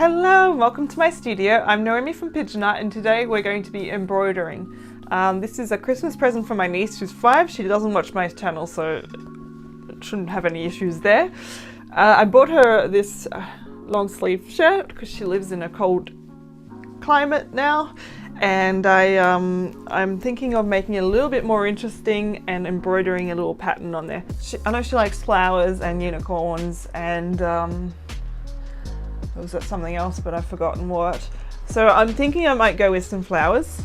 Hello, welcome to my studio. I'm Naomi from Pigeon Art and today we're going to be embroidering. This is a Christmas present for my niece who's 5. She doesn't watch my channel, so it shouldn't have any issues there. I bought her this long sleeve shirt because she lives in a cold climate now, and I'm thinking of making it a little bit more interesting and embroidering a little pattern on there. I know she likes flowers and unicorns and was that something else, but I've forgotten what. So I'm thinking I might go with some flowers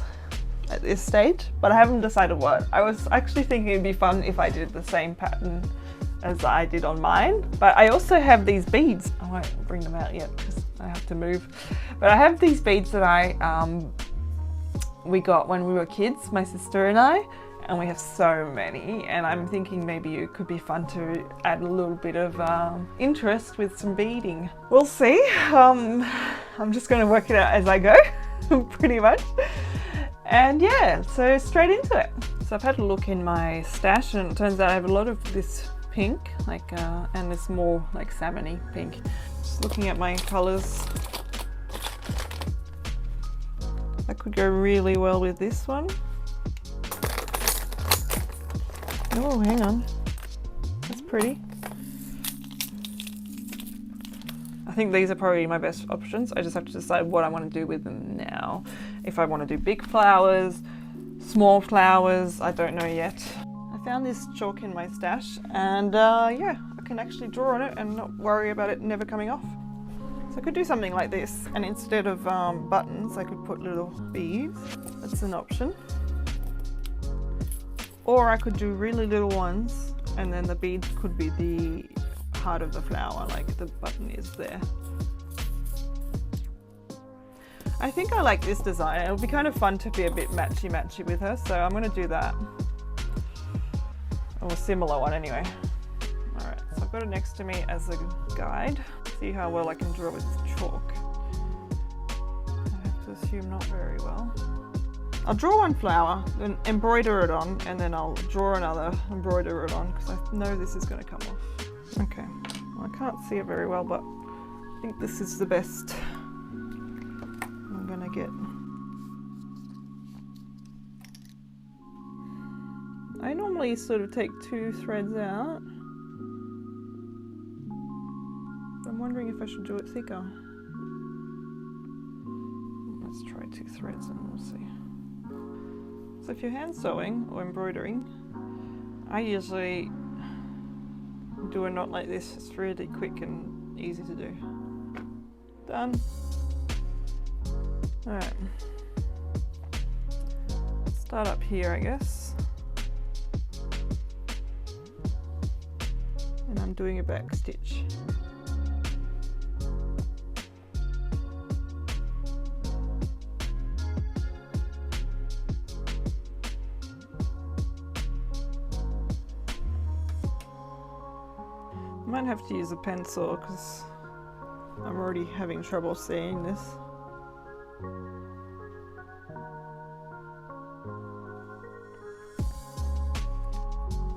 at this stage, but I haven't decided what. I was actually thinking it'd be fun if I did the same pattern as I did on mine, but I also have these beads. I won't bring them out yet because I have to move. But I have these beads that we got when we were kids, my sister and I, and we have so many, and I'm thinking maybe it could be fun to add a little bit of interest with some beading. We'll see. I'm just going to work it out as I go, pretty much. And yeah, so straight into it. So I've had a look in my stash and it turns out I have a lot of this pink, and this more like salmon-y pink. Just looking at my colours. That could go really well with this one. Oh, hang on. That's pretty. I think these are probably my best options. I just have to decide what I want to do with them now. If I want to do big flowers, small flowers, I don't know yet. I found this chalk in my stash and yeah, I can actually draw on it and not worry about it never coming off. So I could do something like this, and instead of buttons, I could put little beads. That's an option. Or I could do really little ones and then the beads could be the heart of the flower, like the button is there. I think I like this design. It'll be kind of fun to be a bit matchy-matchy with her, so I'm going to do that. Or a similar one anyway. Alright, so I've got it next to me as a guide. See how well I can draw with chalk. I have to assume not very well. I'll draw one flower, then embroider it on, and then I'll draw another, embroider it on, because I know this is going to come off. Okay, well, I can't see it very well, but I think this is the best I'm going to get. I normally sort of take 2 threads out. I'm wondering if I should do it thicker. Let's try 2 threads and we'll see. So if you're hand sewing or embroidering, I usually do a knot like this. It's really quick and easy to do. Done. Alright. Start up here, I guess. And I'm doing a back stitch. I might have to use a pencil because I'm already having trouble seeing this.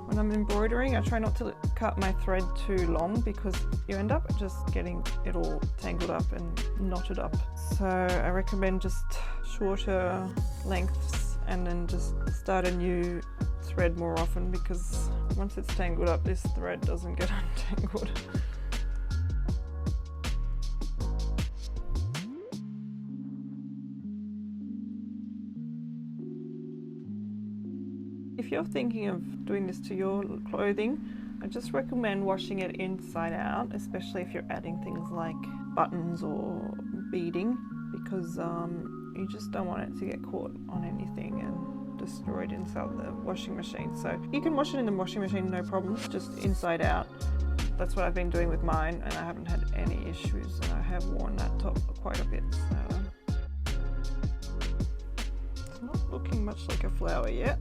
When I'm embroidering, I try not to cut my thread too long because you end up just getting it all tangled up and knotted up. So I recommend just shorter lengths and then just start a new thread more often, because once it's tangled up, this thread doesn't get untangled. If you're thinking of doing this to your clothing, I just recommend washing it inside out, especially if you're adding things like buttons or beading, because you just don't want it to get caught on anything and destroyed inside the washing machine. So you can wash it in the washing machine, no problem, just inside out. That's what I've been doing with mine and I haven't had any issues, and I have worn that top quite a bit. So it's not looking much like a flower yet.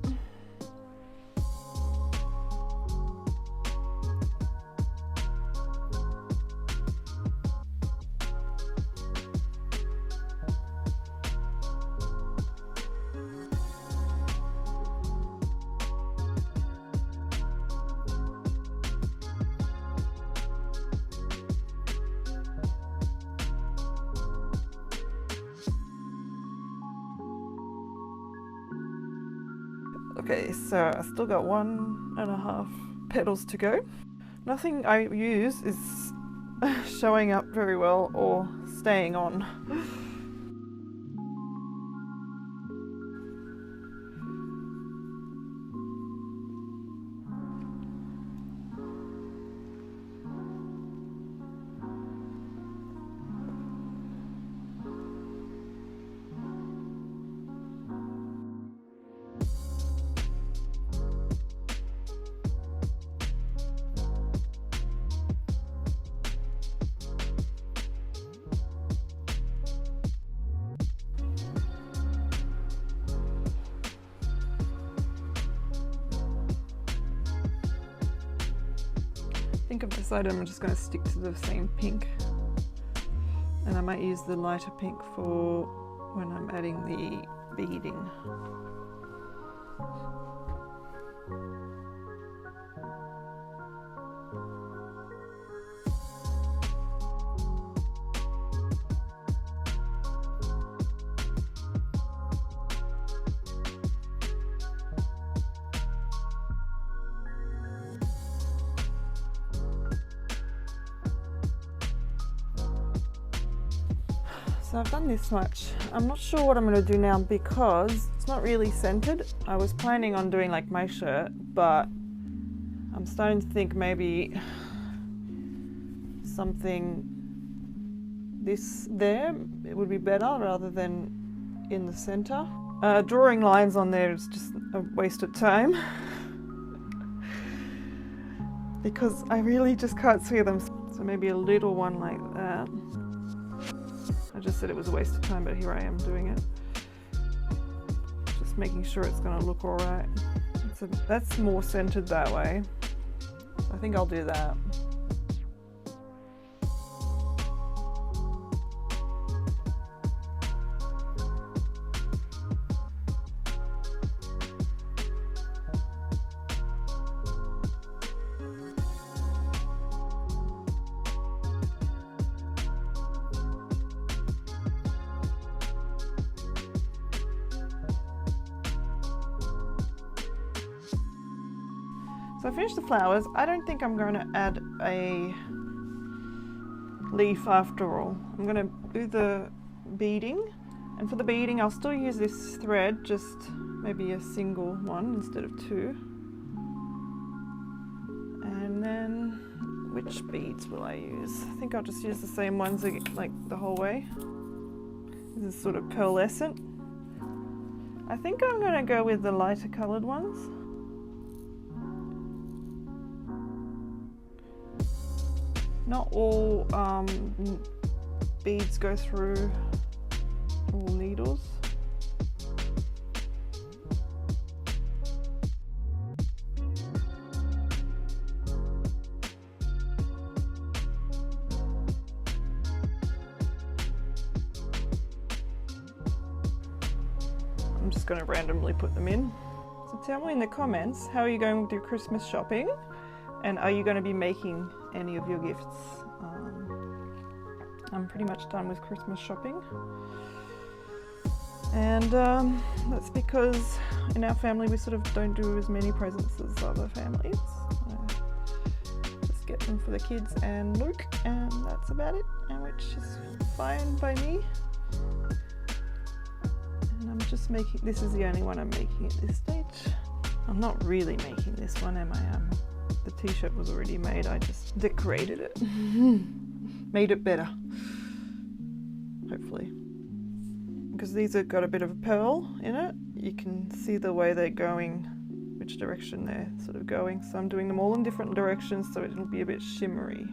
Okay, so I still got 1.5 petals to go. Nothing I use is showing up very well or staying on. I think I've decided I'm just going to stick to the same pink, and I might use the lighter pink for when I'm adding the beading. So I've done this much. I'm not sure what I'm going to do now because it's not really centered. I was planning on doing like my shirt, but I'm starting to think maybe something this there, it would be better rather than in the center. Drawing lines on there is just a waste of time because I really just can't see them. So maybe a little one like that. I just said it was a waste of time, but here I am doing it. Just making sure it's going to look all right. So that's more centered that way. I think I'll do that. So I finished the flowers. I don't think I'm going to add a leaf after all. I'm going to do the beading, and for the beading I'll still use this thread, just maybe a single one instead of two. And then which beads will I use? I think I'll just use the same ones like the whole way. This is sort of pearlescent. I think I'm going to go with the lighter coloured ones. Not all beads go through all needles. I'm just going to randomly put them in. So tell me in the comments, how are you going with your Christmas shopping? And are you going to be making any of your gifts? I'm pretty much done with Christmas shopping. And that's because in our family we sort of don't do as many presents as other families. Just get them for the kids and Luke, and that's about it, and which is fine by me. And I'm just making, this is the only one I'm making at this stage. I'm not really making this one, am I? The t-shirt was already made, I just decorated it. Made it better, hopefully. Because these have got a bit of a pearl in it, you can see the way they're going, which direction they're sort of going. So I'm doing them all in different directions so it'll be a bit shimmery.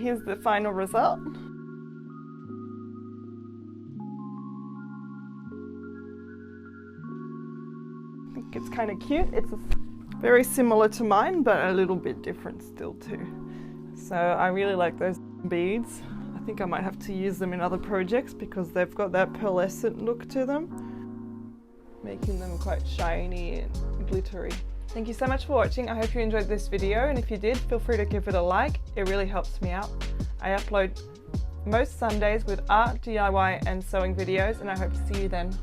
here's the final result. I think it's kind of cute. It's very similar to mine, but a little bit different still too. So I really like those beads. I think I might have to use them in other projects because they've got that pearlescent look to them, making them quite shiny and glittery. Thank you so much for watching. I hope you enjoyed this video, and if you did, feel free to give it a like. It really helps me out. I upload most Sundays with art, DIY and sewing videos, and I hope to see you then.